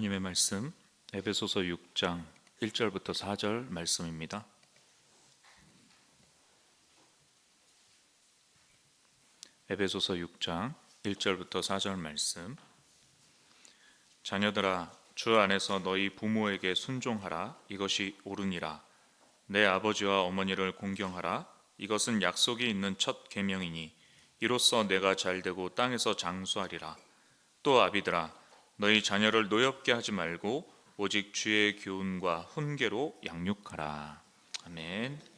하나님의 말씀 에베소서 6장 1절부터 4절 말씀입니다. 에베소서 6장 1절부터 4절 말씀. 자녀들아, 주 안에서 너희 부모에게 순종하라. 이것이 옳으니라. 내 아버지와 어머니를 공경하라. 이것은 약속이 있는 첫 계명이니 이로써 내가 잘되고 땅에서 장수하리라. 또 아비들아, 너희 자녀를 노엽게 하지 말고 오직 주의 교훈과 훈계로 양육하라. 아멘.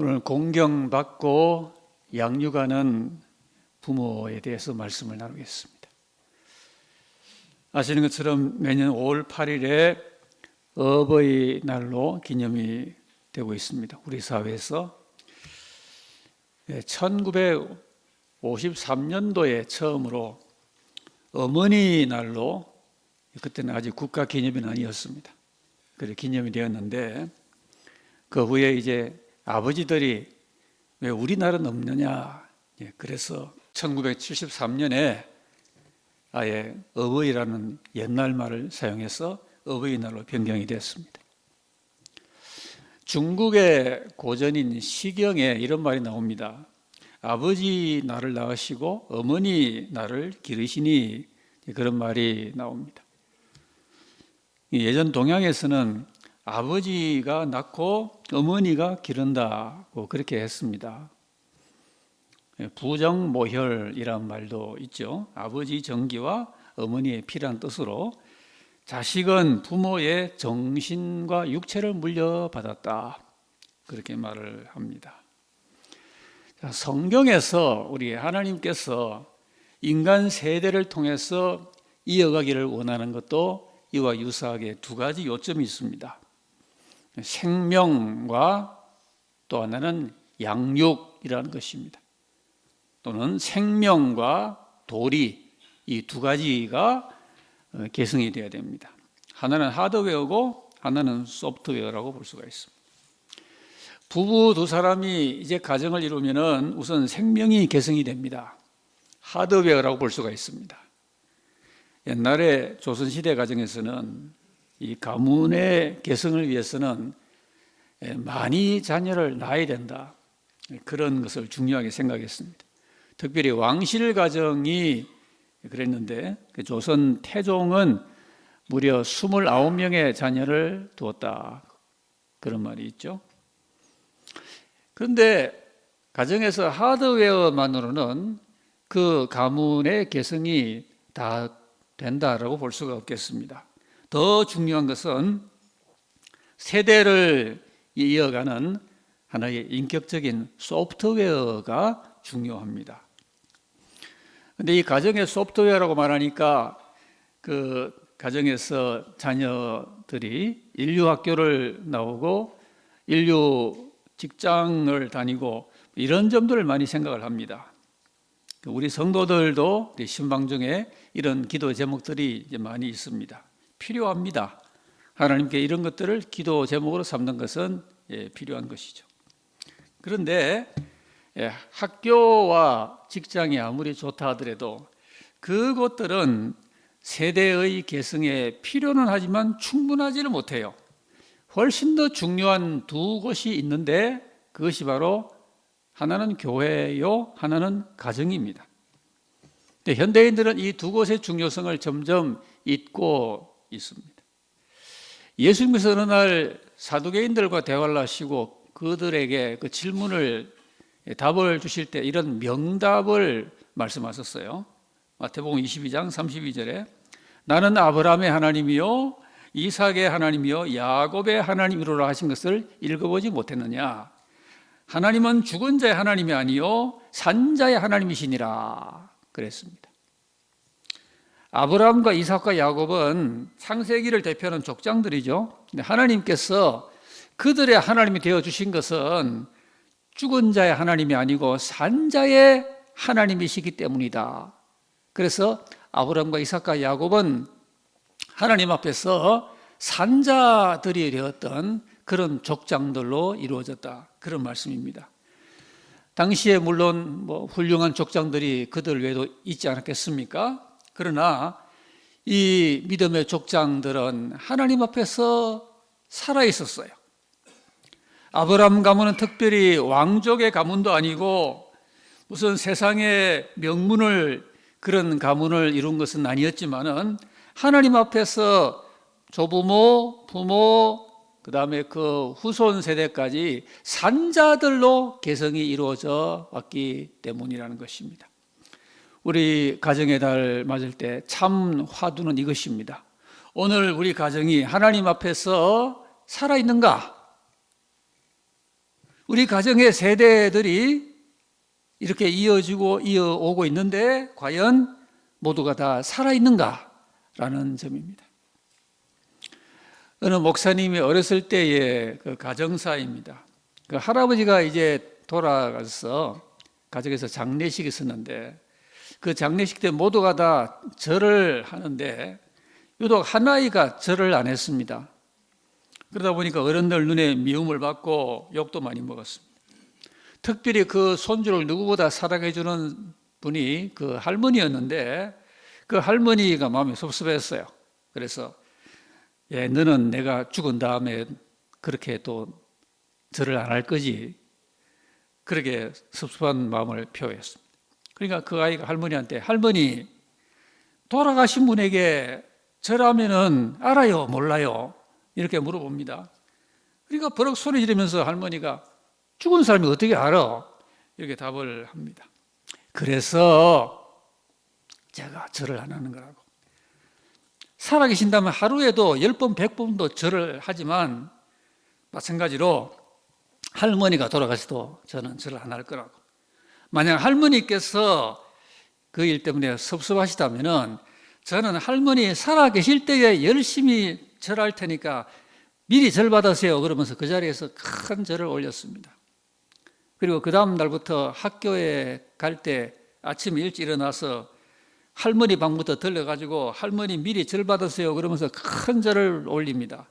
오늘 공경받고 양육하는 부모에 대해서 말씀을 나누겠습니다. 아시는 것처럼 매년 5월 8일에 어버이날로 기념이 되고 있습니다. 우리 사회에서 1953년도에 처음으로 어머니 날로, 그때는 아직 국가 기념일은 아니었습니다. 그래 기념이 되었는데, 그 후에 이제 아버지들이 왜 우리나라는 없느냐, 그래서 1973년에 아예 어버이라는 옛날 말을 사용해서 어버이날로 변경이 됐습니다. 중국의 고전인 시경에 이런 말이 나옵니다. 아버지 날을 낳으시고 어머니 날을 기르시니, 그런 말이 나옵니다. 예전 동양에서는 아버지가 낳고 어머니가 기른다고 그렇게 했습니다. 부정모혈이란 말도 있죠. 아버지 정기와 어머니의 피란 뜻으로 자식은 부모의 정신과 육체를 물려받았다, 그렇게 말을 합니다. 성경에서 우리 하나님께서 인간 세대를 통해서 이어가기를 원하는 것도 이와 유사하게 두 가지 요점이 있습니다. 생명과 또 하나는 양육이라는 것입니다. 또는 생명과 도리, 이 두 가지가 계승이 되어야 됩니다. 하나는 하드웨어고 하나는 소프트웨어라고 볼 수가 있습니다. 부부 두 사람이 이제 가정을 이루면은 우선 생명이 계승이 됩니다. 하드웨어라고 볼 수가 있습니다. 옛날에 조선시대 가정에서는 이 가문의 계승을 위해서는 많이 자녀를 낳아야 된다, 그런 것을 중요하게 생각했습니다. 특별히 왕실 가정이 그랬는데, 조선 태종은 무려 29명의 자녀를 두었다, 그런 말이 있죠. 그런데 가정에서 하드웨어만으로는 그 가문의 계승이 다 된다라고 볼 수가 없겠습니다. 더 중요한 것은 세대를 이어가는 하나의 인격적인 소프트웨어가 중요합니다. 그런데 이 가정의 소프트웨어라고 말하니까 그 가정에서 자녀들이 인류학교를 나오고 인류 직장을 다니고 이런 점들을 많이 생각을 합니다. 우리 성도들도 신방 중에 이런 기도 제목들이 이제 많이 있습니다. 필요합니다. 하나님께 이런 것들을 기도 제목으로 삼는 것은 필요한 것이죠. 그런데 학교와 직장이 아무리 좋다 하더라도 그것들은 세대의 계승에 필요는 하지만 충분하지를 못해요. 훨씬 더 중요한 두 곳이 있는데, 그것이 바로 하나는 교회요, 하나는 가정입니다. 근데 현대인들은 이 두 곳의 중요성을 점점 잊고 있습니다. 예수님께서 어느 날 사두개인들과 대화를 하시고 그들에게 그 질문을 답을 주실 때 이런 명답을 말씀하셨어요. 마태복음 22장 32절에 나는 아브라함의 하나님이요 이삭의 하나님이요 야곱의 하나님이로라 하신 것을 읽어보지 못했느냐. 하나님은 죽은 자의 하나님이 아니요 산 자의 하나님이시니라 그랬습니다. 아브라함과 이삭과 야곱은 창세기를 대표하는 족장들이죠. 근데 하나님께서 그들의 하나님이 되어주신 것은 죽은 자의 하나님이 아니고 산 자의 하나님이시기 때문이다. 그래서 아브라함과 이삭과 야곱은 하나님 앞에서 산자들이 되었던 그런 족장들로 이루어졌다, 그런 말씀입니다. 당시에 물론 훌륭한 족장들이 그들 외에도 있지 않았겠습니까? 그러나 이 믿음의 족장들은 하나님 앞에서 살아 있었어요. 아브라함 가문은 특별히 왕족의 가문도 아니고 무슨 세상의 명문을 그런 가문을 이룬 것은 아니었지만은 하나님 앞에서 조부모, 부모, 그 다음에 그 후손 세대까지 산자들로 계승이 이루어져 왔기 때문이라는 것입니다. 우리 가정의 달 맞을 때 참 화두는 이것입니다. 오늘 우리 가정이 하나님 앞에서 살아있는가? 우리 가정의 세대들이 이렇게 이어오고 있는데 과연 모두가 다 살아있는가라는 점입니다. 어느 목사님이 어렸을 때의 그 가정사입니다. 그 할아버지가 이제 돌아가서 가족에서 장례식이 있었는데 그 장례식 때 모두가 다 절을 하는데 유독 한 아이가 절을 안 했습니다. 그러다 보니까 어른들 눈에 미움을 받고 욕도 많이 먹었습니다. 특별히 그 손주를 누구보다 사랑해주는 분이 그 할머니였는데 그 할머니가 마음이 섭섭했어요. 그래서 너는 내가 죽은 다음에 그렇게 또 절을 안 할 거지. 그렇게 섭섭한 마음을 표했습니다. 그러니까 그 아이가 할머니한테 할머니 돌아가신 분에게 절하면은 알아요 몰라요 이렇게 물어봅니다. 그러니까 버럭 소리 지르면서 할머니가 죽은 사람이 어떻게 알아? 이렇게 답을 합니다. 그래서 제가 절을 안 하는 거라고. 살아계신다면 하루에도 10번 100번도 절을 하지만 마찬가지로 할머니가 돌아가셔도 저는 절을 안 할 거라고. 만약 할머니께서 그 일 때문에 섭섭하시다면 저는 할머니 살아계실 때에 열심히 절할 테니까 미리 절 받으세요 그러면서 그 자리에서 큰 절을 올렸습니다. 그리고 그 다음 날부터 학교에 갈 때 아침에 일찍 일어나서 할머니 방부터 들려가지고 할머니 미리 절 받으세요 그러면서 큰 절을 올립니다.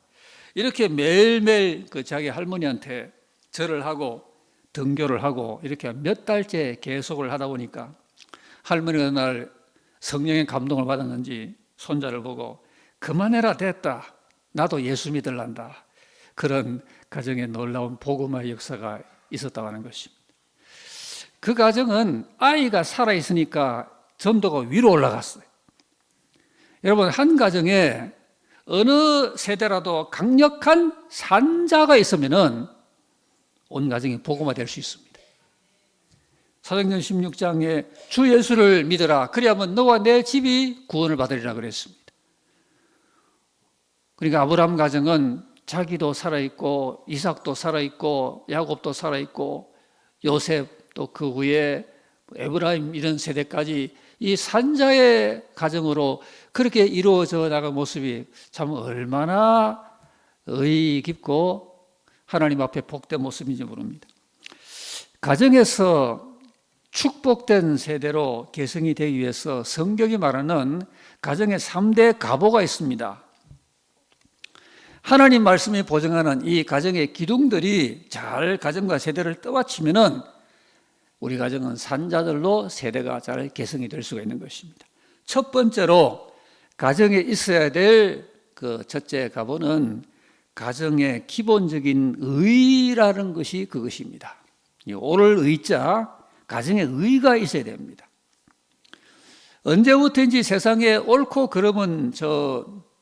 이렇게 매일매일 그 자기 할머니한테 절을 하고 등교를 하고 이렇게 몇 달째 계속을 하다 보니까 할머니가 어느 날 성령의 감동을 받았는지 손자를 보고 그만해라 됐다 나도 예수 믿을란다 그런 가정에 놀라운 복음화의 역사가 있었다고 하는 것입니다. 그 가정은 아이가 살아있으니까 전도가 위로 올라갔어요. 여러분 한 가정에 어느 세대라도 강력한 산자가 있으면은 온 가정이 복음화 될 수 있습니다. 사도행전 16장에 주 예수를 믿으라 그리하면 너와 내 집이 구원을 받으리라 그랬습니다. 그러니까 아브라함 가정은 자기도 살아있고 이삭도 살아있고 야곱도 살아있고 요셉 또 그 후에 에브라임 이런 세대까지 이 산자의 가정으로 그렇게 이루어져 나간 모습이 참 얼마나 의의 깊고 하나님 앞에 복된 모습인지 모릅니다. 가정에서 축복된 세대로 계승이 되기 위해서 성경이 말하는 가정의 3대 가보가 있습니다. 하나님 말씀이 보증하는 이 가정의 기둥들이 잘 가정과 세대를 떠받치면은 우리 가정은 산자들로 세대가 잘 계승이 될 수가 있는 것입니다. 첫 번째로 가정에 있어야 될 그 첫째 가보는 가정의 기본적인 의라는 것이 그것입니다. 이 오를 의자, 가정에 의가 있어야 됩니다. 언제부터인지 세상에 옳고 그름은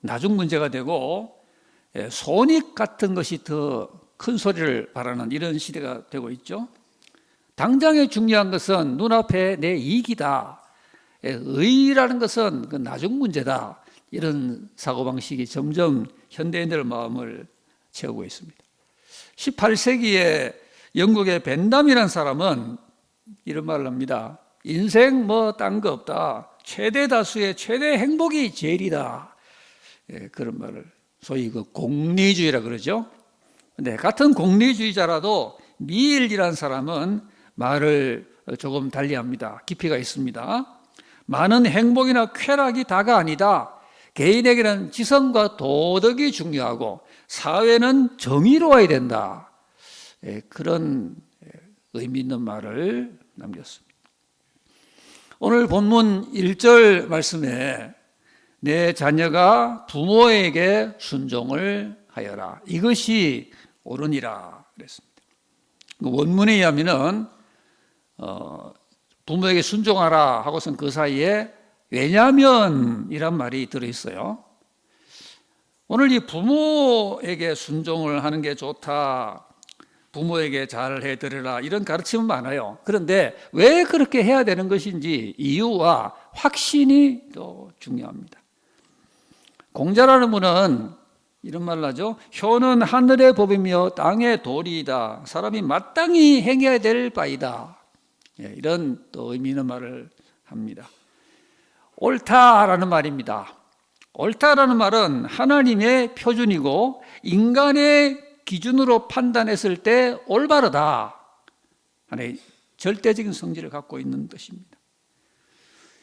나중 문제가 되고 손익 같은 것이 더 큰 소리를 바라는 이런 시대가 되고 있죠. 당장에 중요한 것은 눈앞에 내 이익이다. 의의라는 것은 그 나중 문제다. 이런 사고방식이 점점 현대인들의 마음을 채우고 있습니다. 18세기에 영국의 벤담이라는 사람은 이런 말을 합니다. 인생 딴 거 없다. 최대 다수의 최대 행복이 제일이다. 그런 말을 소위 그 공리주의라 그러죠. 근데 같은 공리주의자라도 미일이라는 사람은 말을 조금 달리합니다. 깊이가 있습니다. 많은 행복이나 쾌락이 다가 아니다. 개인에게는 지성과 도덕이 중요하고 사회는 정의로워야 된다. 그런 의미 있는 말을 남겼습니다. 오늘 본문 1절 말씀에 내 자녀가 부모에게 순종을 하여라. 이것이 옳으니라 그랬습니다. 원문에 의하면은 부모에게 순종하라 하고선 그 사이에 왜냐면이란 말이 들어있어요. 오늘 이 부모에게 순종을 하는 게 좋다. 부모에게 잘 해드리라 이런 가르침은 많아요. 그런데 왜 그렇게 해야 되는 것인지 이유와 확신이 또 중요합니다. 공자라는 분은 이런 말을 하죠. 효는 하늘의 법이며 땅의 도리이다. 사람이 마땅히 행해야 될 바이다. 이런 또 의미 있는 말을 합니다. 옳다라는 말입니다. 옳다라는 말은 하나님의 표준이고 인간의 기준으로 판단했을 때 올바르다. 하나의 절대적인 성질을 갖고 있는 뜻입니다.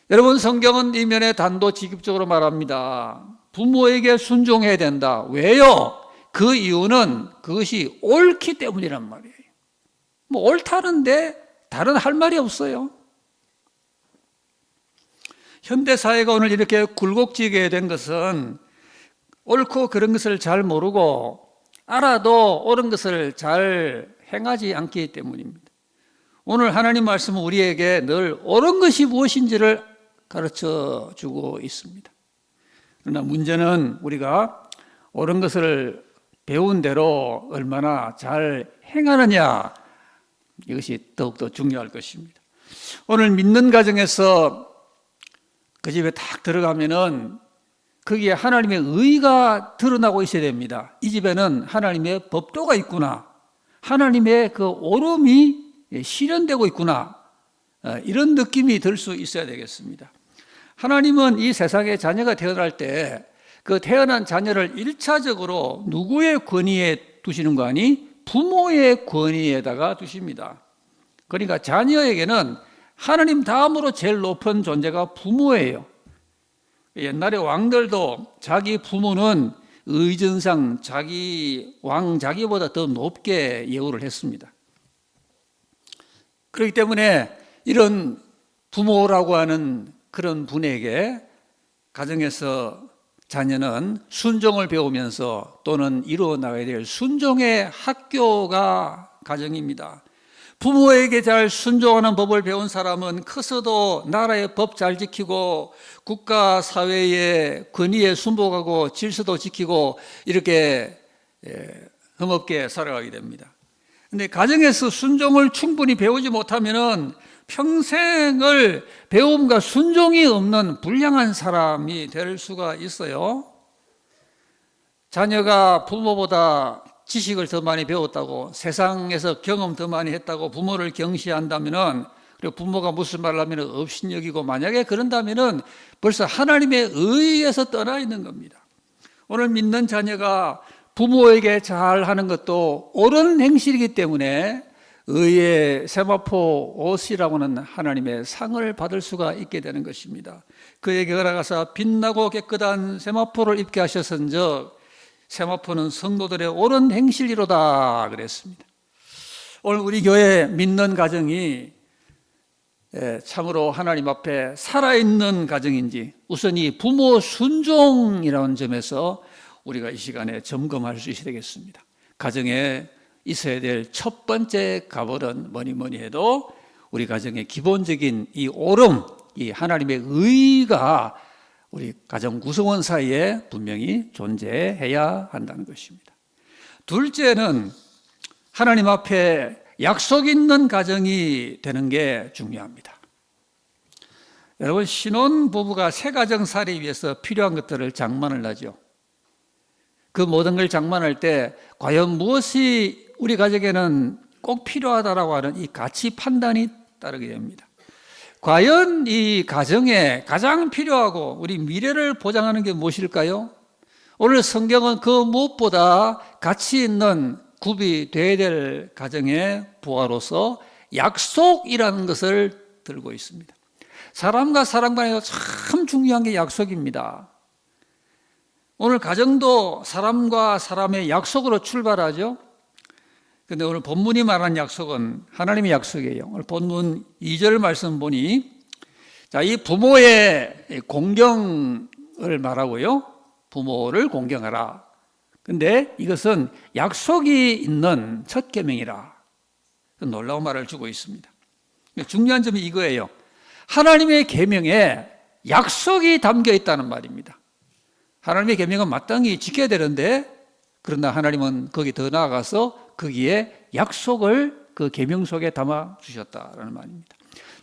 여러분, 성경은 이면에 단도직입적으로 말합니다. 부모에게 순종해야 된다. 왜요? 그 이유는 그것이 옳기 때문이란 말이에요. 뭐 옳다는데 다른 할 말이 없어요. 현대 사회가 오늘 이렇게 굴곡지게 된 것은 옳고 그런 것을 잘 모르고 알아도 옳은 것을 잘 행하지 않기 때문입니다. 오늘 하나님 말씀은 우리에게 늘 옳은 것이 무엇인지를 가르쳐 주고 있습니다. 그러나 문제는 우리가 옳은 것을 배운 대로 얼마나 잘 행하느냐, 이것이 더욱더 중요할 것입니다. 오늘 믿는 가정에서 그 집에 딱 들어가면은 거기에 하나님의 의가 드러나고 있어야 됩니다. 이 집에는 하나님의 법도가 있구나, 하나님의 그 옳음이 실현되고 있구나, 이런 느낌이 들 수 있어야 되겠습니다. 하나님은 이 세상에 자녀가 태어날 때 그 태어난 자녀를 1차적으로 누구의 권위에 두시는 거 아니? 부모의 권위에다가 두십니다. 그러니까 자녀에게는 하나님 다음으로 제일 높은 존재가 부모예요. 옛날에 왕들도 자기 부모는 의전상 자기보다 더 높게 예우를 했습니다. 그렇기 때문에 이런 부모라고 하는 그런 분에게 가정에서 자녀는 순종을 배우면서 또는 이루어 나가야 될 순종의 학교가 가정입니다. 부모에게 잘 순종하는 법을 배운 사람은 커서도 나라의 법 잘 지키고 국가 사회의 권위에 순복하고 질서도 지키고 이렇게 흠없게 살아가게 됩니다. 그런데 가정에서 순종을 충분히 배우지 못하면은 평생을 배움과 순종이 없는 불량한 사람이 될 수가 있어요. 자녀가 부모보다 지식을 더 많이 배웠다고, 세상에서 경험 더 많이 했다고 부모를 경시한다면은, 그리고 부모가 무슨 말을 하면 업신여기고, 만약에 그런다면은 벌써 하나님의 의에서 떠나 있는 겁니다. 오늘 믿는 자녀가 부모에게 잘하는 것도 옳은 행실이기 때문에 의의 세마포 옷이라고는 하나님의 상을 받을 수가 있게 되는 것입니다. 그에게 걸어가서 빛나고 깨끗한 세마포를 입게 하셨은즉 세마포는 성도들의 옳은 행실이로다 그랬습니다. 오늘 우리 교회 믿는 가정이 참으로 하나님 앞에 살아있는 가정인지 우선 이 부모 순종이라는 점에서 우리가 이 시간에 점검할 수 있어야 되겠습니다. 가정에 있어야 될 첫 번째 가벌은 뭐니 해도 우리 가정의 기본적인 이 옳음, 이 하나님의 의가 우리 가정 구성원 사이에 분명히 존재해야 한다는 것입니다. 둘째는 하나님 앞에 약속 있는 가정이 되는 게 중요합니다. 여러분, 신혼부부가 새 가정 살기 위해서 필요한 것들을 장만을 하죠. 그 모든 걸 장만할 때 과연 무엇이 우리 가정에는 꼭 필요하다라고 하는 이 가치 판단이 따르게 됩니다. 과연 이 가정에 가장 필요하고 우리 미래를 보장하는 게 무엇일까요? 오늘 성경은 그 무엇보다 가치 있는 굽이 되어야 될 가정의 부하로서 약속이라는 것을 들고 있습니다. 사람과 사람 간에 참 중요한 게 약속입니다. 오늘 가정도 사람과 사람의 약속으로 출발하죠. 그런데 오늘 본문이 말하는 약속은 하나님의 약속이에요. 오늘 본문 2절 말씀 보니 이 부모의 공경을 말하고요. 부모를 공경하라. 그런데 이것은 약속이 있는 첫 계명이라. 놀라운 말을 주고 있습니다. 중요한 점이 이거예요. 하나님의 계명에 약속이 담겨 있다는 말입니다. 하나님의 계명은 마땅히 지켜야 되는데 그러나 하나님은 거기 더 나아가서 거기에 약속을 그 계명 속에 담아 주셨다라는 말입니다.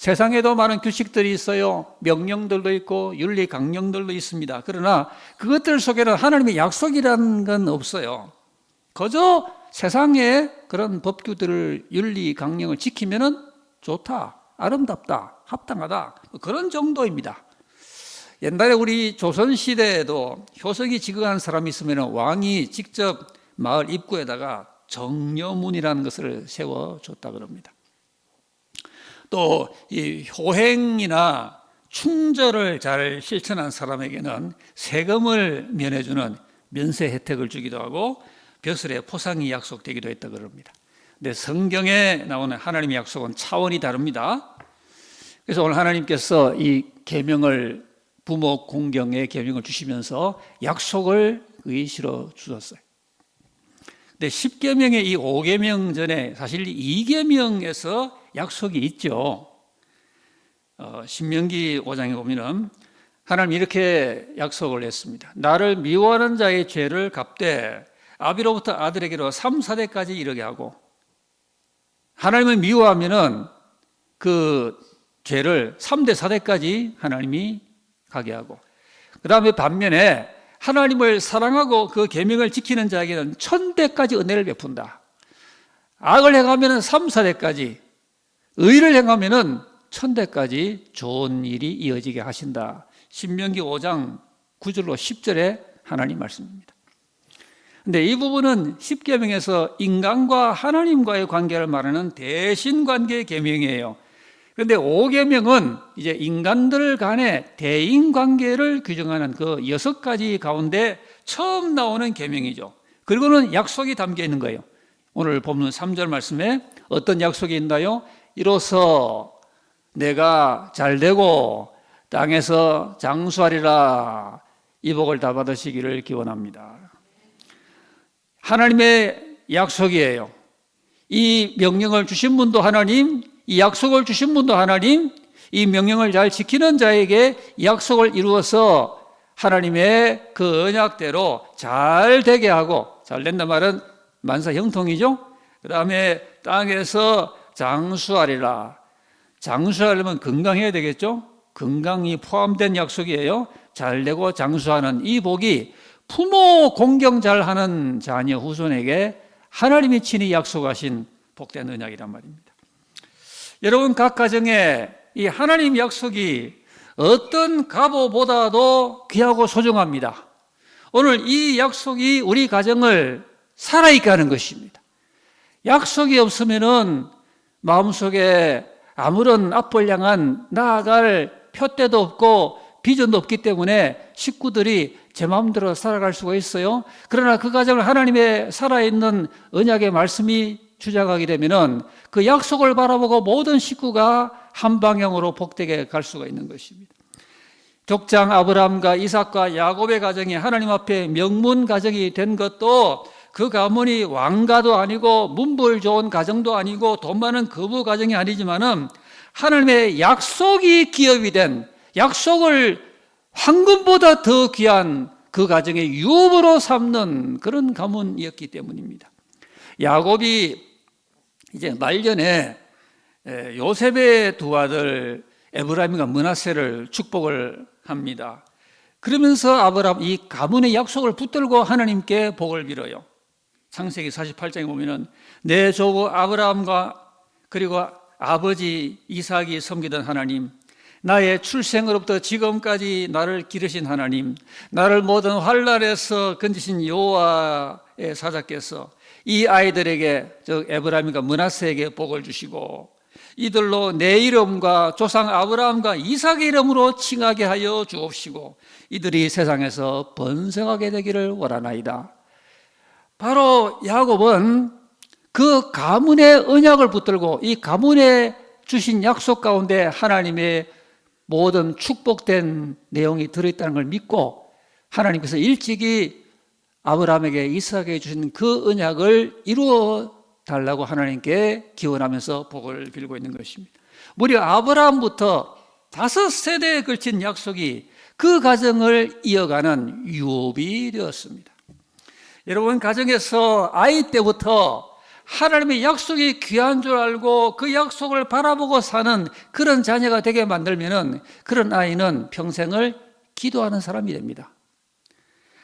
세상에도 많은 규칙들이 있어요. 명령들도 있고 윤리 강령들도 있습니다. 그러나 그것들 속에는 하나님의 약속이라는 건 없어요. 그저 세상의 그런 법규들을 윤리 강령을 지키면은 좋다, 아름답다, 합당하다, 그런 정도입니다. 옛날에 우리 조선시대에도 효석이 지극한 사람이 있으면 왕이 직접 마을 입구에다가 정려문이라는 것을 세워줬다 그럽니다. 또 이 효행이나 충절을 잘 실천한 사람에게는 세금을 면해주는 면세 혜택을 주기도 하고 벼슬의 포상이 약속되기도 했다 그럽니다. 근데 성경에 나오는 하나님의 약속은 차원이 다릅니다. 그래서 오늘 하나님께서 이 계명을, 부모 공경의 계명을 주시면서 약속을 의시로 주셨어요. 근데 10계명의 이 5계명 전에 사실 2계명에서 약속이 있죠. 신명기 5장에 보면은 하나님 이렇게 약속을 했습니다. 나를 미워하는 자의 죄를 갚되 아비로부터 아들에게로 3, 4대까지 이르게 하고, 하나님을 미워하면은 그 죄를 3대, 4대까지 하나님이 가게 하고, 그 다음에 반면에 하나님을 사랑하고 그 계명을 지키는 자에게는 1000대까지 은혜를 베푼다. 악을 행하면은 3, 4대까지, 의를 행하면은 1000대까지 좋은 일이 이어지게 하신다. 신명기 5장 9절로 10절에 하나님 말씀입니다. 근데 이 부분은 10계명에서 인간과 하나님과의 관계를 말하는 대신관계 계명이에요. 그런데 5계명은 이제 인간들 간의 대인관계를 규정하는 그 6가지 가운데 처음 나오는 계명이죠. 그리고는 약속이 담겨 있는 거예요. 오늘 본문 3절 말씀에 어떤 약속이 있나요? 이로써 내가 잘되고 땅에서 장수하리라, 이 복을 다 받으시기를 기원합니다. 하나님의 약속이에요. 이 명령을 주신 분도 하나님, 이 약속을 주신 분도 하나님, 이 명령을 잘 지키는 자에게 약속을 이루어서 하나님의 그 언약대로 잘 되게 하고, 잘 된다 말은 만사 형통이죠. 그 다음에 땅에서 장수하리라. 장수하려면 건강해야 되겠죠. 건강이 포함된 약속이에요. 잘되고 장수하는 이 복이 부모 공경 잘하는 자녀 후손에게 하나님이 친히 약속하신 복된 언약이란 말입니다. 여러분, 각 가정에 이 하나님 약속이 어떤 갑오보다도 귀하고 소중합니다. 오늘 이 약속이 우리 가정을 살아있게 하는 것입니다. 약속이 없으면은 마음속에 아무런 앞을 향한 나아갈 표대도 없고 비전도 없기 때문에 식구들이 제 마음대로 살아갈 수가 있어요. 그러나 그 가정을 하나님의 살아있는 언약의 말씀이 주장하게 되면은 그 약속을 바라보고 모든 식구가 한 방향으로 복되게 갈 수가 있는 것입니다. 족장 아브라함과 이삭과 야곱의 가정이 하나님 앞에 명문 가정이 된 것도 그 가문이 왕가도 아니고 문벌 좋은 가정도 아니고 돈 많은 거부 가정이 아니지만은 하나님의 약속이 기업이 된, 약속을 황금보다 더 귀한 그 가정의 유업으로 삼는 그런 가문이었기 때문입니다. 야곱이 이제 말년에 요셉의 두 아들 에브라임과 므낫세를 축복을 합니다. 그러면서 아브라함 이 가문의 약속을 붙들고 하나님께 복을 빌어요. 창세기 48장에 보면은 내 조부 아브라함과 그리고 아버지 이삭이 섬기던 하나님, 나의 출생으로부터 지금까지 나를 기르신 하나님, 나를 모든 환난에서 건지신 여호와의 사자께서 이 아이들에게, 즉 에브라임과 므낫세에게 복을 주시고 이들로 내 이름과 조상 아브라함과 이삭의 이름으로 칭하게 하여 주옵시고 이들이 세상에서 번성하게 되기를 원하나이다. 바로 야곱은 그 가문의 언약을 붙들고 이 가문에 주신 약속 가운데 하나님의 모든 축복된 내용이 들어있다는 걸 믿고 하나님께서 일찍이 아브라함에게 이삭에게 주신 그 언약을 이루어 달라고 하나님께 기원하면서 복을 빌고 있는 것입니다. 무려 아브라함부터 5세대에 걸친 약속이 그 가정을 이어가는 유업이 되었습니다. 여러분, 가정에서 아이 때부터 하나님의 약속이 귀한 줄 알고 그 약속을 바라보고 사는 그런 자녀가 되게 만들면은 그런 아이는 평생을 기도하는 사람이 됩니다.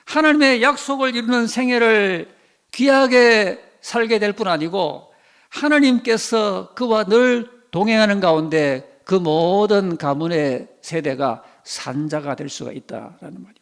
하나님의 약속을 이루는 생애를 귀하게 살게 될 뿐 아니고 하나님께서 그와 늘 동행하는 가운데 그 모든 가문의 세대가 산자가 될 수가 있다라는 말입니다.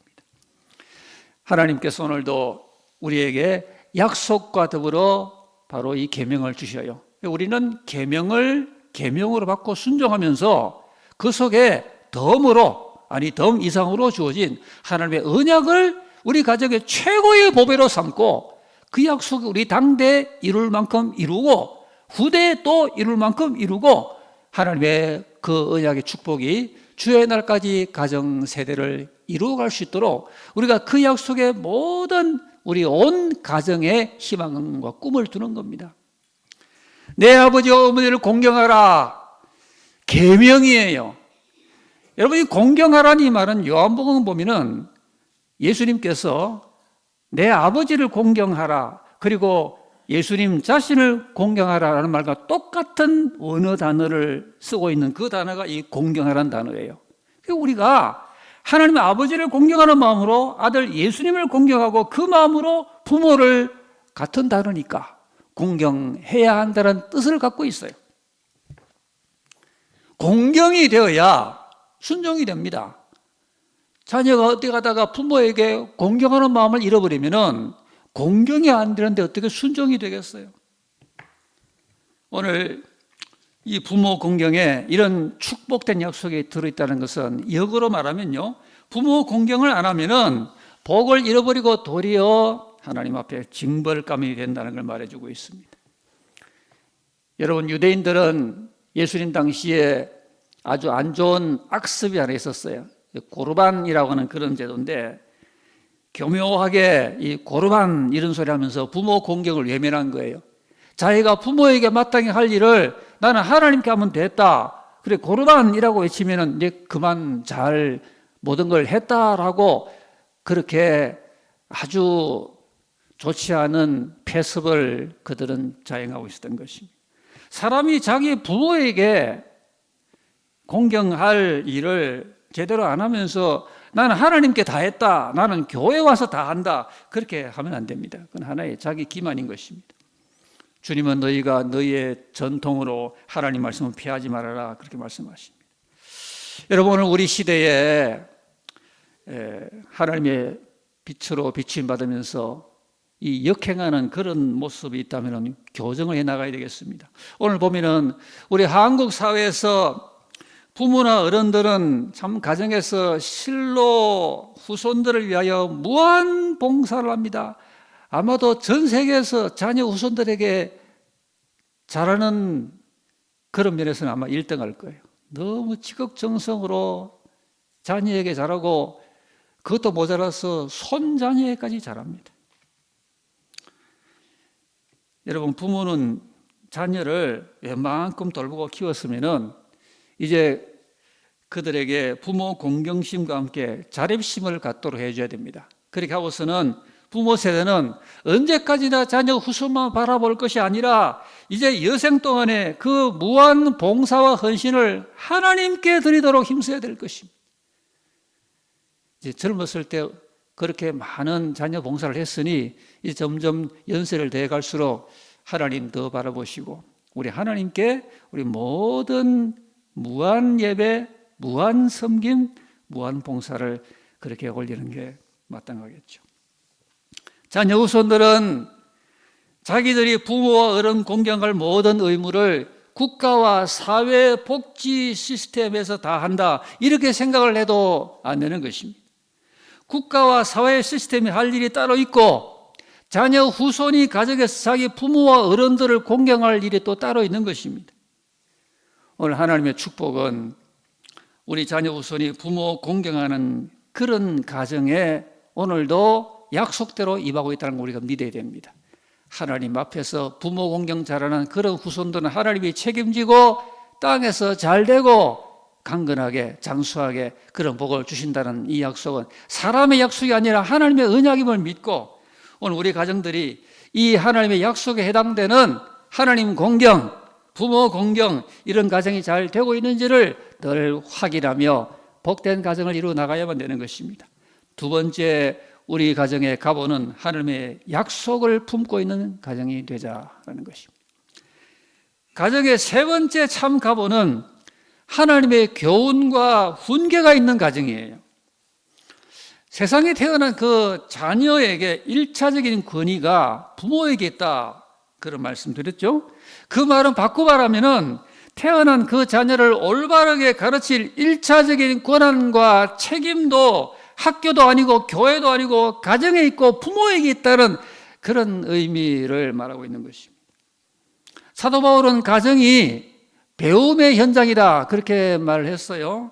하나님께서 오늘도 우리에게 약속과 더불어 바로 이 계명을 주셔요. 우리는 계명을 계명으로 받고 순종하면서 그 속에 덤 이상으로 주어진 하나님의 언약을 우리 가정의 최고의 보배로 삼고 그 약속을 우리 당대에 이룰 만큼 이루고 후대에 또 이룰 만큼 이루고 하나님의 그 언약의 축복이 주의 날까지 가정 세대를 이루어갈 수 있도록 우리가 그 약속의 모든 우리 온 가정의 희망과 꿈을 두는 겁니다. 내 아버지와 어머니를 공경하라. 계명이에요. 여러분, 이 공경하라는 이 말은 요한복음 보면은 예수님께서 내 아버지를 공경하라, 그리고 예수님 자신을 공경하라는 말과 똑같은 원어 단어를 쓰고 있는 그 단어가 이 공경하라는 단어예요. 우리가 하나님의 아버지를 공경하는 마음으로 아들 예수님을 공경하고 그 마음으로 부모를 같은 단어니까 공경해야 한다는 뜻을 갖고 있어요. 공경이 되어야 순종이 됩니다. 자녀가 어디 가다가 부모에게 공경하는 마음을 잃어버리면은 공경이 안 되는데 어떻게 순종이 되겠어요? 오늘 이 부모 공경에 이런 축복된 약속이 들어있다는 것은 역으로 말하면요, 부모 공경을 안 하면은 복을 잃어버리고 도리어 하나님 앞에 징벌감이 된다는 걸 말해주고 있습니다. 여러분, 유대인들은 예수님 당시에 아주 안 좋은 악습이 하나 있었어요. 고르반이라고 하는 그런 제도인데 교묘하게 이 고르반 이런 소리 하면서 부모 공경을 외면한 거예요. 자기가 부모에게 마땅히 할 일을 나는 하나님께 하면 됐다. 그래, 고르반이라고 외치면은 이제 그만 잘 모든 걸 했다라고 그렇게 아주 좋지 않은 폐습을 그들은 자행하고 있었던 것입니다. 사람이 자기 부모에게 공경할 일을 제대로 안 하면서 나는 하나님께 다 했다, 나는 교회 와서 다 한다, 그렇게 하면 안 됩니다. 그건 하나의 자기 기만인 것입니다. 주님은 너희가 너희의 전통으로 하나님 말씀을 피하지 말아라, 그렇게 말씀하십니다. 여러분, 오늘 우리 시대에 하나님의 빛으로 비추임 받으면서 이 역행하는 그런 모습이 있다면 교정을 해나가야 되겠습니다. 오늘 보면은 우리 한국 사회에서 부모나 어른들은 참 가정에서 실로 후손들을 위하여 무한 봉사를 합니다. 아마도 전 세계에서 자녀 후손들에게 잘하는 그런 면에서는 아마 1등할 거예요. 너무 지극정성으로 자녀에게 잘하고 그것도 모자라서 손자녀에까지 잘합니다. 여러분, 부모는 자녀를 웬만큼 돌보고 키웠으면은 이제 그들에게 부모 공경심과 함께 자립심을 갖도록 해줘야 됩니다. 그렇게 하고서는 부모 세대는 언제까지나 자녀 후손만 바라볼 것이 아니라 이제 여생 동안에 그 무한 봉사와 헌신을 하나님께 드리도록 힘써야 될 것입니다. 이제 젊었을 때 그렇게 많은 자녀 봉사를 했으니 이제 점점 연세를 대해 갈수록 하나님 더 바라보시고 우리 하나님께 우리 모든 무한 예배, 무한 섬김, 무한 봉사를 그렇게 올리는 게 마땅하겠죠. 자녀 후손들은 자기들이 부모와 어른 공경할 모든 의무를 국가와 사회 복지 시스템에서 다 한다, 이렇게 생각을 해도 안 되는 것입니다. 국가와 사회 시스템이 할 일이 따로 있고 자녀 후손이 가정에서 자기 부모와 어른들을 공경할 일이 또 따로 있는 것입니다. 오늘 하나님의 축복은 우리 자녀 후손이 부모 공경하는 그런 가정에 오늘도 약속대로 임하고 있다는 걸 우리가 믿어야 됩니다. 하나님 앞에서 부모 공경 잘하는 그런 후손들은 하나님이 책임지고 땅에서 잘되고 강건하게 장수하게 그런 복을 주신다는 이 약속은 사람의 약속이 아니라 하나님의 언약임을 믿고 오늘 우리 가정들이 이 하나님의 약속에 해당되는 하나님 공경, 부모 공경, 이런 가정이 잘 되고 있는지를 늘 확인하며 복된 가정을 이루어 나가야만 되는 것입니다. 두 번째, 우리 가정의 가보는 하나님의 약속을 품고 있는 가정이 되자라는 것입니다. 가정의 세 번째 참 가보는 하나님의 교훈과 훈계가 있는 가정이에요. 세상에 태어난 그 자녀에게 1차적인 권위가 부모에게 있다, 그런 말씀 드렸죠. 그 말은 바꿔 말하면은 태어난 그 자녀를 올바르게 가르칠 1차적인 권한과 책임도 학교도 아니고 교회도 아니고 가정에 있고 부모에게 있다는 그런 의미를 말하고 있는 것입니다. 사도 바울은 가정이 배움의 현장이다, 그렇게 말을 했어요.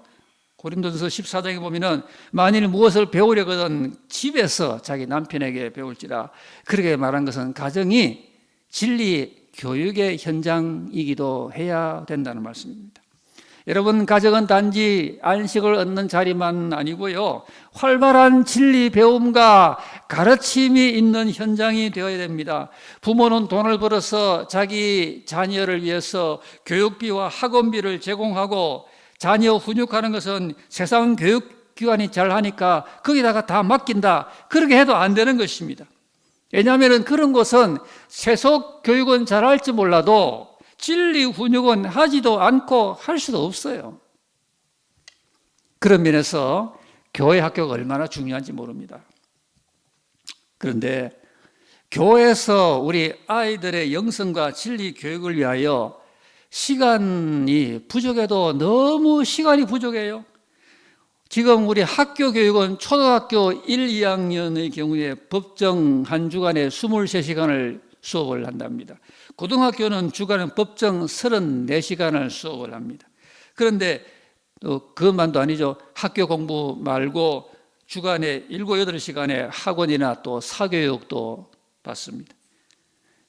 고린도전서 14장에 보면은 만일 무엇을 배우려거든 집에서 자기 남편에게 배울지라, 그렇게 말한 것은 가정이 진리 교육의 현장이기도 해야 된다는 말씀입니다. 여러분, 가정은 단지 안식을 얻는 자리만 아니고요, 활발한 진리 배움과 가르침이 있는 현장이 되어야 됩니다. 부모는 돈을 벌어서 자기 자녀를 위해서 교육비와 학원비를 제공하고, 자녀 훈육하는 것은 세상 교육기관이 잘 하니까 거기다가 다 맡긴다, 그렇게 해도 안 되는 것입니다. 왜냐하면 그런 것은 세속 교육은 잘할지 몰라도 진리 훈육은 하지도 않고 할 수도 없어요. 그런 면에서 교회 학교가 얼마나 중요한지 모릅니다. 그런데 교회에서 우리 아이들의 영성과 진리 교육을 위하여 시간이 부족해도 너무 시간이 부족해요. 지금 우리 학교 교육은 초등학교 1, 2학년의 경우에 법정 한 주간에 23시간을 수업을 한답니다. 고등학교는 주간에 법정 34시간을 수업을 합니다. 그런데 그것만도 아니죠. 학교 공부 말고 주간에 7, 8시간의 학원이나 또 사교육도 받습니다.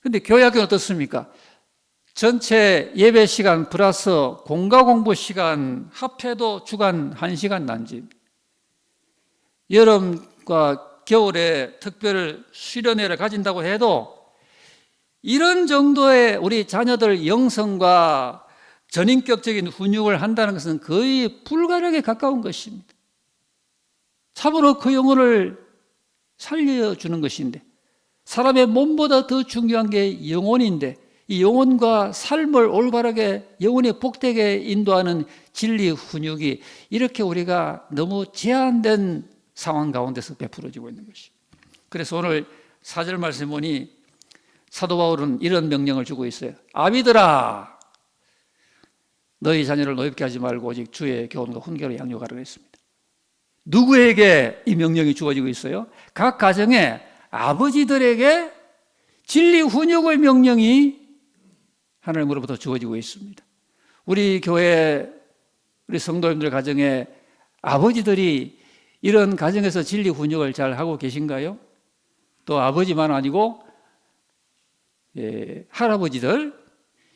그런데 교회 학교는 어떻습니까? 전체 예배 시간 플러스 공과 공부 시간 합해도 주간 1시간 난집. 여름과 겨울에 특별 수련회를 가진다고 해도 이런 정도의 우리 자녀들 영성과 전인격적인 훈육을 한다는 것은 거의 불가능에 가까운 것입니다. 참으로 그 영혼을 살려주는 것인데, 사람의 몸보다 더 중요한 게 영혼인데, 이 영혼과 삶을 올바르게 영혼이 복되게 인도하는 진리 훈육이 이렇게 우리가 너무 제한된 상황 가운데서 베풀어지고 있는 것입니다. 그래서 오늘 4절 말씀 보니 사도 바울은 이런 명령을 주고 있어요. 아비들아, 너희 자녀를 노엽게 하지 말고 오직 주의 교훈과 훈계로 양육하라고 했습니다. 누구에게 이 명령이 주어지고 있어요? 각 가정의 아버지들에게 진리 훈육의 명령이 하나님으로부터 주어지고 있습니다. 우리 교회, 우리 성도님들 가정에 아버지들이 이런 가정에서 진리 훈육을 잘 하고 계신가요? 또 아버지만 아니고 할아버지들,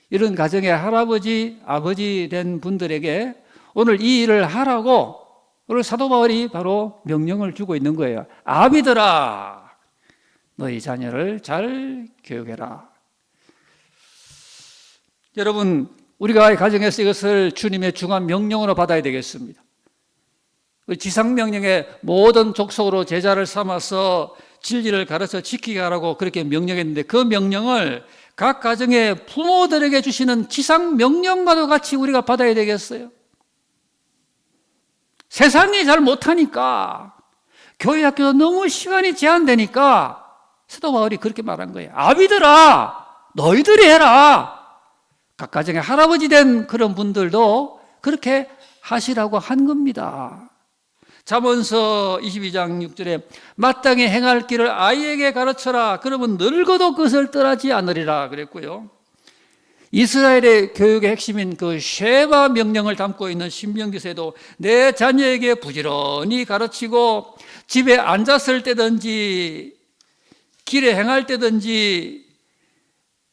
이런 가정의 할아버지, 아버지 된 분들에게 오늘 이 일을 하라고 오늘 사도 바울이 바로 명령을 주고 있는 거예요. 아비들아, 너희 자녀를 잘 교육해라. 여러분, 우리가 가정에서 이것을 주님의 중한 명령으로 받아야 되겠습니다. 지상명령에 모든 족속으로 제자를 삼아서 진리를 가르쳐 지키게 하라고 그렇게 명령했는데, 그 명령을 각 가정의 부모들에게 주시는 지상명령과도 같이 우리가 받아야 되겠어요. 세상이 잘 못하니까, 교회 학교도 너무 시간이 제한되니까 사도 바울이 그렇게 말한 거예요. 아비들아, 너희들이 해라. 각 가정의 할아버지 된 그런 분들도 그렇게 하시라고 한 겁니다. 잠언서 22장 6절에 마땅히 행할 길을 아이에게 가르쳐라. 그러면 늙어도 그것을 떠나지 않으리라 그랬고요. 이스라엘의 교육의 핵심인 그 쉐바 명령을 담고 있는 신명기서에도 내 자녀에게 부지런히 가르치고 집에 앉았을 때든지 길에 행할 때든지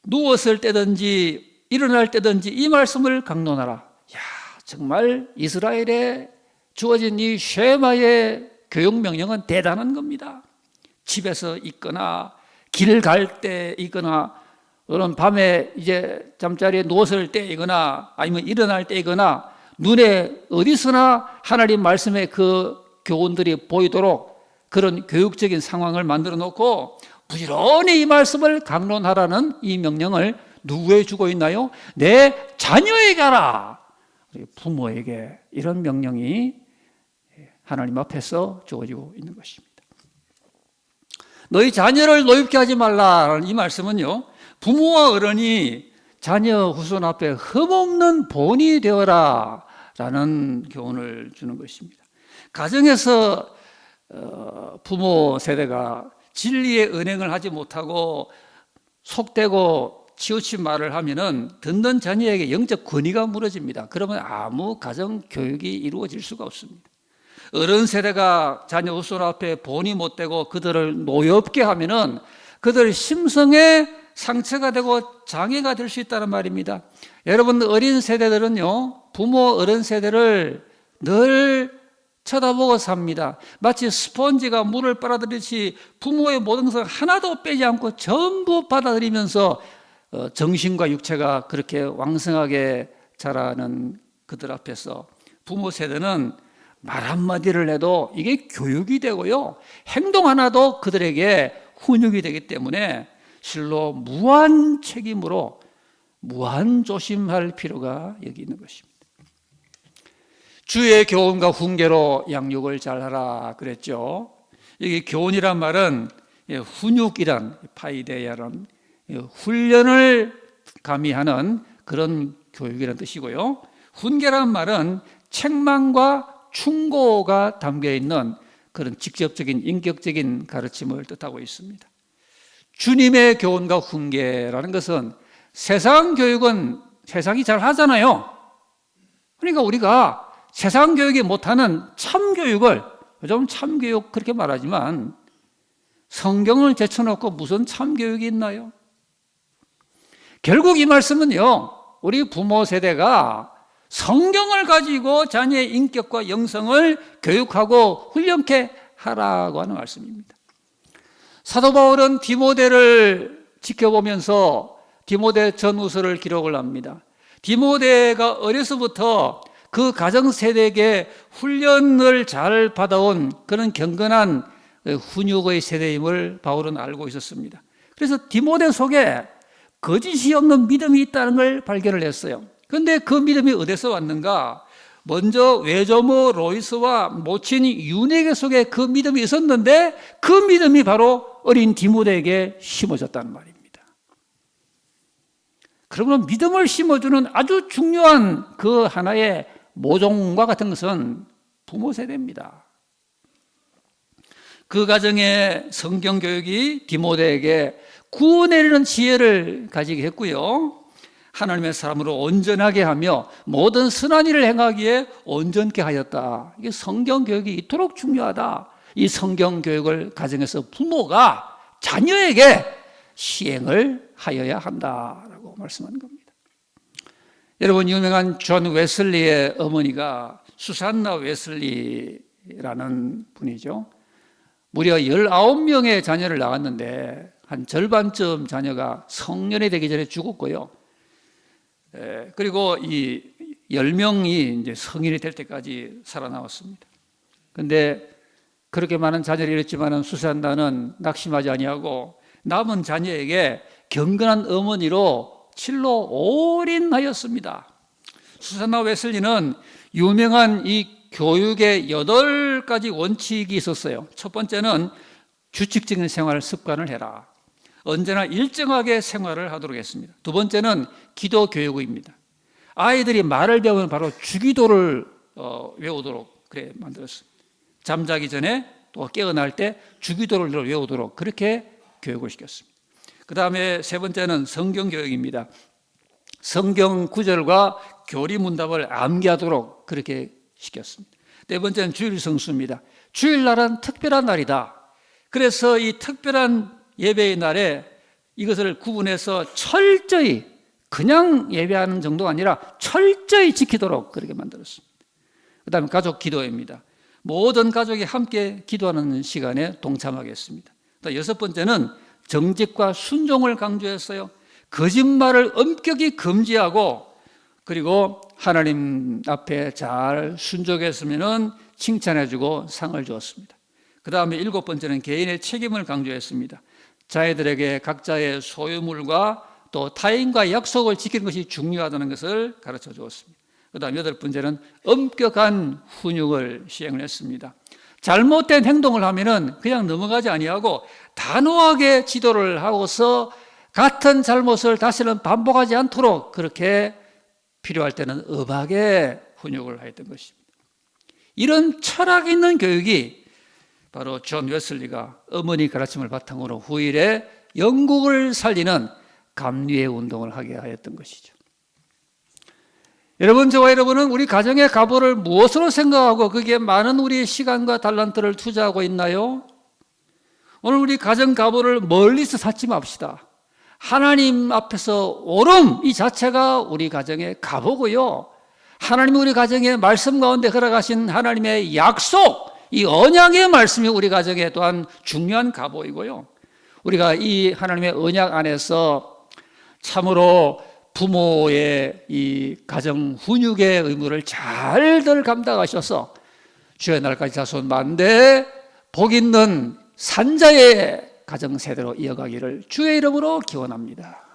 누웠을 때든지 일어날 때든지 이 말씀을 강론하라. 야, 정말 이스라엘에 주어진 이 쉐마의 교육 명령은 대단한 겁니다. 집에서 있거나 길을 갈 때이거나 또는 밤에 이제 잠자리에 누웠을 때이거나 아니면 일어날 때이거나 눈에 어디서나 하나님 말씀의 그 교훈들이 보이도록 그런 교육적인 상황을 만들어 놓고 부지런히 이 말씀을 강론하라는 이 명령을 누구에 주고 있나요? 내 자녀에게 하라. 부모에게 이런 명령이 하나님 앞에서 주어지고 있는 것입니다. 너희 자녀를 노엽게 하지 말라라는 이 말씀은요, 부모와 어른이 자녀 후손 앞에 흠없는 본이 되어라 라는 교훈을 주는 것입니다. 가정에서 부모 세대가 진리의 은행을 하지 못하고 속되고 치우친 말을 하면은 듣는 자녀에게 영적 권위가 무너집니다. 그러면 아무 가정 교육이 이루어질 수가 없습니다. 어른 세대가 자녀 후손 앞에 본이 못 되고 그들을 노엽게 하면은 그들 심성에 상처가 되고 장애가 될 수 있다는 말입니다. 여러분, 어린 세대들은요, 부모 어른 세대를 늘 쳐다보고 삽니다. 마치 스펀지가 물을 빨아들이듯이 부모의 모든 것을 하나도 빼지 않고 전부 받아들이면서 정신과 육체가 그렇게 왕성하게 자라는 그들 앞에서 부모 세대는 말 한마디를 해도 이게 교육이 되고요, 행동 하나도 그들에게 훈육이 되기 때문에 실로 무한 책임으로 무한 조심할 필요가 여기 있는 것입니다. 주의 교훈과 훈계로 양육을 잘하라 그랬죠. 여기 교훈이란 말은 훈육이란 파이데야란 훈련을 가미하는 그런 교육이라는 뜻이고요. 훈계란 말은 책망과 충고가 담겨 있는 그런 직접적인 인격적인 가르침을 뜻하고 있습니다. 주님의 교훈과 훈계라는 것은 세상 교육은 세상이 잘 하잖아요. 그러니까 우리가 세상 교육이 못하는 참교육을, 요즘 참교육 그렇게 말하지만 성경을 제쳐놓고 무슨 참교육이 있나요? 결국 이 말씀은요, 우리 부모 세대가 성경을 가지고 자녀의 인격과 영성을 교육하고 훈련케 하라고 하는 말씀입니다. 사도 바울은 디모데를 지켜보면서 디모데 전후서를 기록을 합니다. 디모데가 어려서부터 그 가정 세대에게 훈련을 잘 받아온 그런 경건한 훈육의 세대임을 바울은 알고 있었습니다. 그래서 디모데 속에 거짓이 없는 믿음이 있다는 걸 발견을 했어요. 그런데 그 믿음이 어디서 왔는가? 먼저 외조모 로이스와 모친 유네게 속에 그 믿음이 있었는데 그 믿음이 바로 어린 디모데에게 심어졌다는 말입니다. 그러면 믿음을 심어주는 아주 중요한 그 하나의 모종과 같은 것은 부모 세대입니다. 그 가정의 성경 교육이 디모데에게 구원에 이르는 지혜를 가지게 했고요, 하나님의 사람으로 온전하게 하며 모든 선한 일을 행하기에 온전케 하였다. 이게 성경 교육이 이토록 중요하다. 이 성경 교육을 가정에서 부모가 자녀에게 시행을 하여야 한다라고 말씀하는 겁니다. 여러분, 유명한 존 웨슬리의 어머니가 수산나 웨슬리라는 분이죠. 무려 19명의 자녀를 낳았는데 한 절반쯤 자녀가 성년이 되기 전에 죽었고요. 그리고 이 10명이 이제 성인이 될 때까지 살아남았습니다. 그런데 그렇게 많은 자녀를 잃었지만 수산나는 낙심하지 아니하고 남은 자녀에게 경건한 어머니로 칠로 올인하였습니다. 수산나 웨슬리는 유명한 이 교육의 8가지 원칙이 있었어요. 첫 번째는 규칙적인 생활 습관을 해라. 언제나 일정하게 생활을 하도록 했습니다. 두 번째는 기도 교육입니다. 아이들이 말을 배우면 바로 주기도를 외우도록 그래 만들었습니다. 잠자기 전에 또 깨어날 때 주기도를 외우도록 그렇게 교육을 시켰습니다. 그 다음에 세 번째는 성경 교육입니다. 성경 구절과 교리 문답을 암기하도록 그렇게 시켰습니다. 네 번째는 주일 성수입니다. 주일날은 특별한 날이다. 그래서 이 특별한 예배의 날에 이것을 구분해서 철저히 그냥 예배하는 정도가 아니라 철저히 지키도록 그렇게 만들었습니다. 그 다음에 가족 기도회입니다. 모든 가족이 함께 기도하는 시간에 동참하겠습니다. 또 6번째는 정직과 순종을 강조했어요. 거짓말을 엄격히 금지하고 그리고 하나님 앞에 잘 순종했으면 칭찬해주고 상을 주었습니다. 그 다음에 7번째는 개인의 책임을 강조했습니다. 자녀들에게 각자의 소유물과 또 타인과 약속을 지키는 것이 중요하다는 것을 가르쳐 주었습니다. 그 다음 8번째는 엄격한 훈육을 시행을 했습니다. 잘못된 행동을 하면은 그냥 넘어가지 아니하고 단호하게 지도를 하고서 같은 잘못을 다시는 반복하지 않도록 그렇게 필요할 때는 엄하게 훈육을 하였던 것입니다. 이런 철학 있는 교육이 바로 존 웨슬리가 어머니 가르침을 바탕으로 후일에 영국을 살리는 감리의 운동을 하게 하였던 것이죠. 여러분, 저와 여러분은 우리 가정의 가보를 무엇으로 생각하고 거기에 많은 우리의 시간과 달란트를 투자하고 있나요? 오늘 우리 가정 가보를 멀리서 찾지 맙시다. 하나님 앞에서 오름 이 자체가 우리 가정의 가보고요. 하나님이 우리 가정의 말씀 가운데 걸어가신 하나님의 약속, 이 언약의 말씀이 우리 가정에 또한 중요한 가보이고요. 우리가 이 하나님의 언약 안에서 참으로 부모의 이 가정 훈육의 의무를 잘들 감당하셔서 주의 날까지 자손 만대 복 있는 산자의 가정 세대로 이어가기를 주의 이름으로 기원합니다.